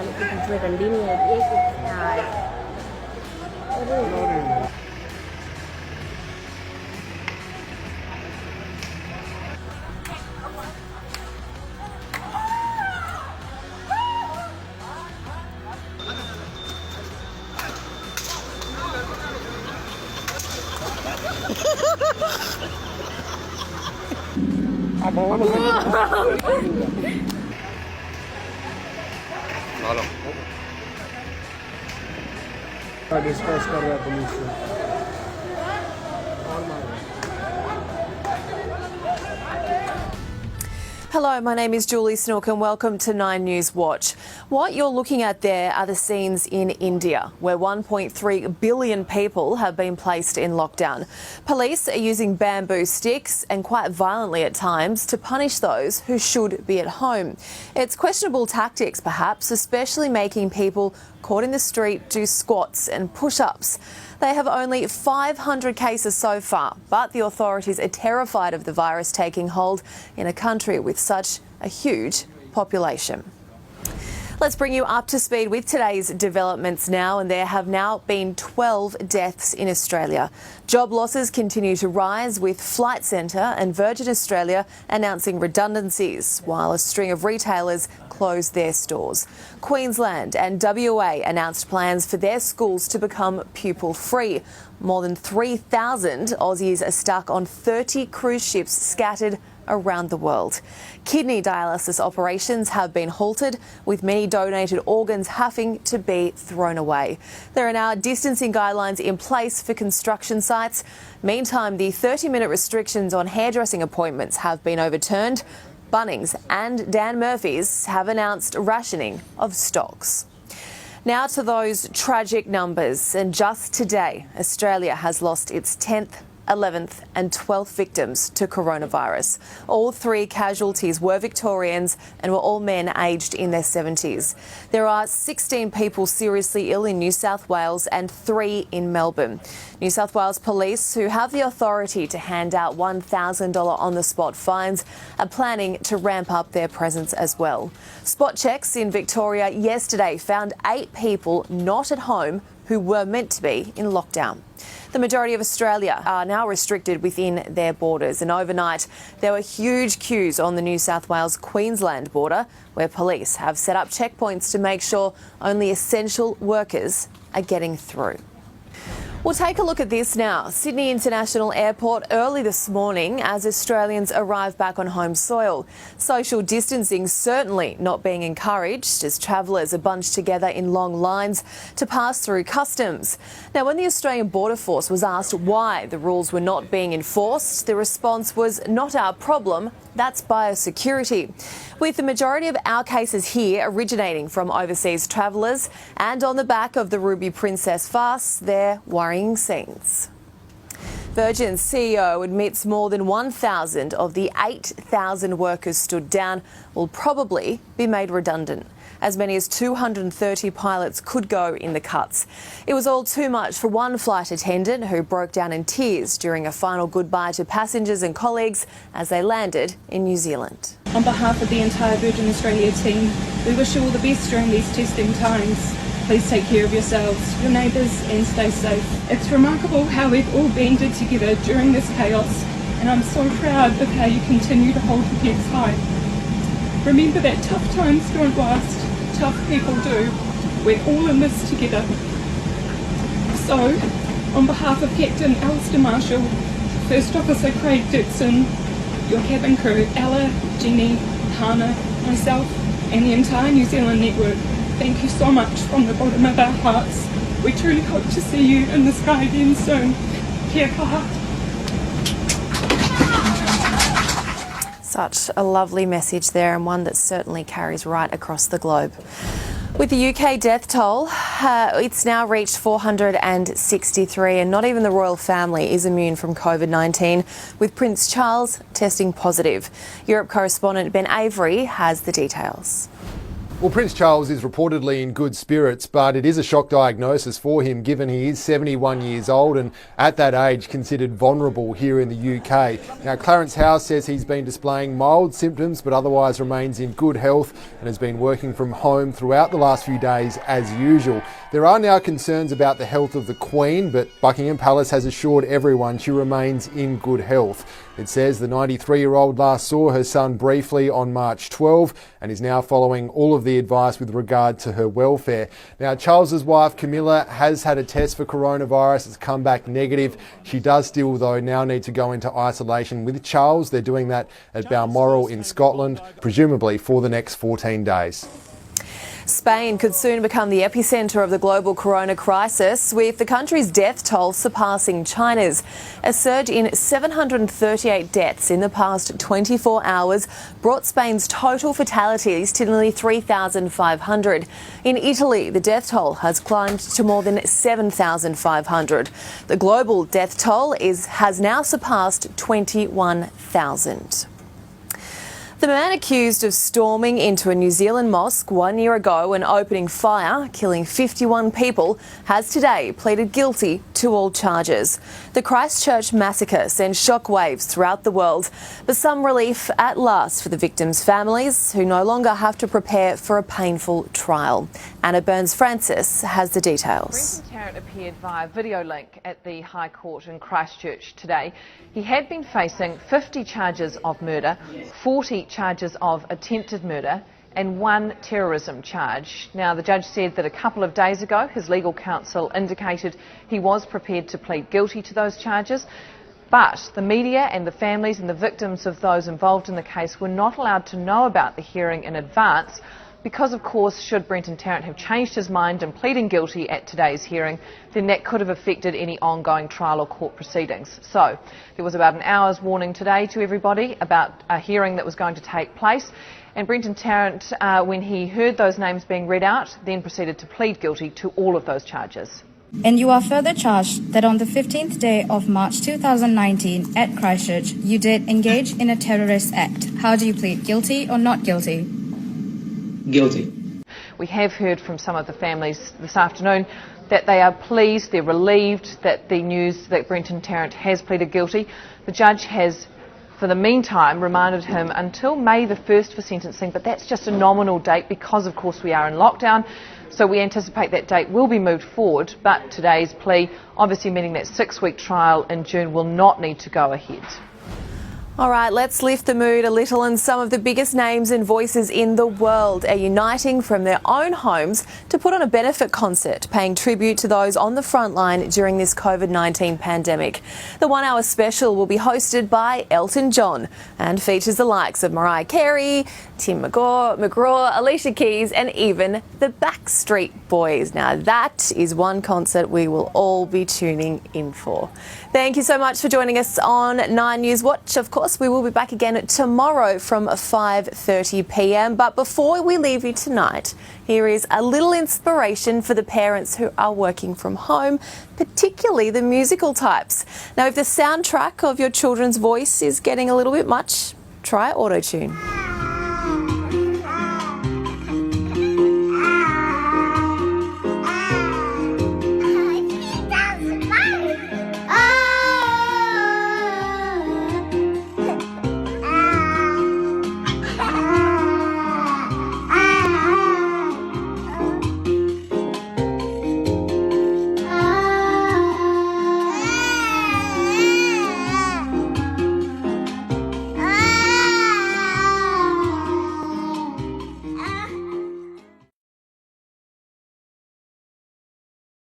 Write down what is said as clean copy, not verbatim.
ลูกพี่ช่วยกันดิ้นไงเอ๊ะตายडिस्कस कर रहा है पुलिस से Hello, my name is Julie Snook and welcome to 9 News Watch. What you're looking at there are the scenes in India, where 1.3 billion people have been placed in lockdown. Police are using bamboo sticks and quite violently at times to punish those who should be at home. It's questionable tactics perhaps, especially making people caught in the street do squats and push-ups. They have only 500 cases so far, but the authorities are terrified of the virus taking hold in a country with such a huge population. Let's bring you up to speed with today's developments now, and there have now been 12 deaths in Australia. Job losses continue to rise, with Flight Centre and Virgin Australia announcing redundancies, while a string of retailers closed their stores. Queensland and WA announced plans for their schools to become pupil-free. More than 3,000 Aussies are stuck on 30 cruise ships scattered around the world. Kidney dialysis operations have been halted, with many donated organs having to be thrown away. There are now distancing guidelines in place for construction sites. Meantime, the 30-minute restrictions on hairdressing appointments have been overturned. Bunnings and Dan Murphy's have announced rationing of stocks. Now to those tragic numbers, and just today, Australia has lost its 10th, 11th and 12th victims to coronavirus. All 3 casualties were Victorians and were all men aged in their 70s. There are 16 people seriously ill in New South Wales and 3 in Melbourne. New South Wales Police, who have the authority to hand out $1,000 on-the-spot fines, are planning to ramp up their presence as well. Spot checks in Victoria yesterday found 8 people not at home who were meant to be in lockdown. The majority of Australia are now restricted within their borders, and overnight there were huge queues on the New South Wales-Queensland border, where police have set up checkpoints to make sure only essential workers are getting through. We'll take a look at this now. Sydney International Airport early this morning as Australians arrive back on home soil. Social distancing certainly not being encouraged as travellers are bunched together in long lines to pass through customs. Now, when the Australian Border Force was asked why the rules were not being enforced, the response was, "Not our problem, that's biosecurity." With the majority of our cases here originating from overseas travellers, and on the back of the Ruby Princess farce, they're worrying scenes. Virgin's CEO admits more than 1,000 of the 8,000 workers stood down will probably be made redundant. As many as 230 pilots could go in the cuts. It was all too much for one flight attendant who broke down in tears during a final goodbye to passengers and colleagues as they landed in New Zealand. On behalf of the entire Virgin Australia team, we wish you all the best during these testing times. Please take care of yourselves, your neighbours, and stay safe. It's remarkable how we've all banded together during this chaos, and I'm so proud of how you continue to hold your heads high. Remember that tough times don't last, tough people do. We're all in this together. So, on behalf of Captain Alistair Marshall, First Officer Craig Dixon, your cabin crew, Ella, Jenny, Hannah, myself, and the entire New Zealand network, thank you so much from the bottom of our hearts. We truly hope to see you in the sky again soon. Kia kaha. Such a lovely message there, and one that certainly carries right across the globe. With the UK death toll, it's now reached 463, and not even the royal family is immune from COVID-19, with Prince Charles testing positive. Europe correspondent Ben Avery has the details. Well, Prince Charles is reportedly in good spirits, but it is a shock diagnosis for him given he is 71 years old and at that age considered vulnerable here in the UK. Now, Clarence House says he's been displaying mild symptoms but otherwise remains in good health and has been working from home throughout the last few days as usual. There are now concerns about the health of the Queen, but Buckingham Palace has assured everyone she remains in good health. It says the 93-year-old last saw her son briefly on March 12 and is now following all of the advice with regard to her welfare. Now, Charles's wife Camilla has had a test for coronavirus. It's come back negative. She does still, though, now need to go into isolation with Charles. They're doing that at Balmoral in Scotland, presumably for the next 14 days. Spain could soon become the epicentre of the global corona crisis, with the country's death toll surpassing China's. A surge in 738 deaths in the past 24 hours brought Spain's total fatalities to nearly 3,500. In Italy, the death toll has climbed to more than 7,500. The global death toll has now surpassed 21,000. The man accused of storming into a New Zealand mosque 1 year ago and opening fire, killing 51 people, has today pleaded guilty to all charges. The Christchurch massacre sent shockwaves throughout the world, but some relief at last for the victims' families, who no longer have to prepare for a painful trial. Anna Burns-Francis has the details. Brenton Tarrant appeared via video link at the High Court in Christchurch today. He had been facing 50 charges of murder, 40 charges of attempted murder and 1 terrorism charge. Now, the judge said that a couple of days ago his legal counsel indicated he was prepared to plead guilty to those charges, but the media and the families and the victims of those involved in the case were not allowed to know about the hearing in advance because, of course, should Brenton Tarrant have changed his mind and pleading guilty at today's hearing, then that could have affected any ongoing trial or court proceedings. So there was about an hour's warning today to everybody about a hearing that was going to take place. And Brenton Tarrant, when he heard those names being read out, then proceeded to plead guilty to all of those charges. And you are further charged that on the 15th day of March 2019 at Christchurch, you did engage in a terrorist act. How do you plead, guilty or not guilty? Guilty. We have heard from some of the families this afternoon that they are pleased, they're relieved that the news that Brenton Tarrant has pleaded guilty. The judge has, for the meantime, remanded him until May the 1st for sentencing, but that's just a nominal date because, of course, we are in lockdown. So we anticipate that date will be moved forward, but today's plea, obviously meaning that 6-week trial in June, will not need to go ahead. All right, let's lift the mood a little, and some of the biggest names and voices in the world are uniting from their own homes to put on a benefit concert, paying tribute to those on the front line during this COVID-19 pandemic. The 1 hour special will be hosted by Elton John and features the likes of Mariah Carey, Tim McGraw, Alicia Keys and even the Backstreet Boys. Now that is one concert we will all be tuning in for. Thank you so much for joining us on 9 News Watch. Of course, we will be back again tomorrow from 5:30 p.m. But before we leave you tonight, here is a little inspiration for the parents who are working from home, particularly the musical types. Now, if the soundtrack of your children's voice is getting a little bit much, try auto-tune.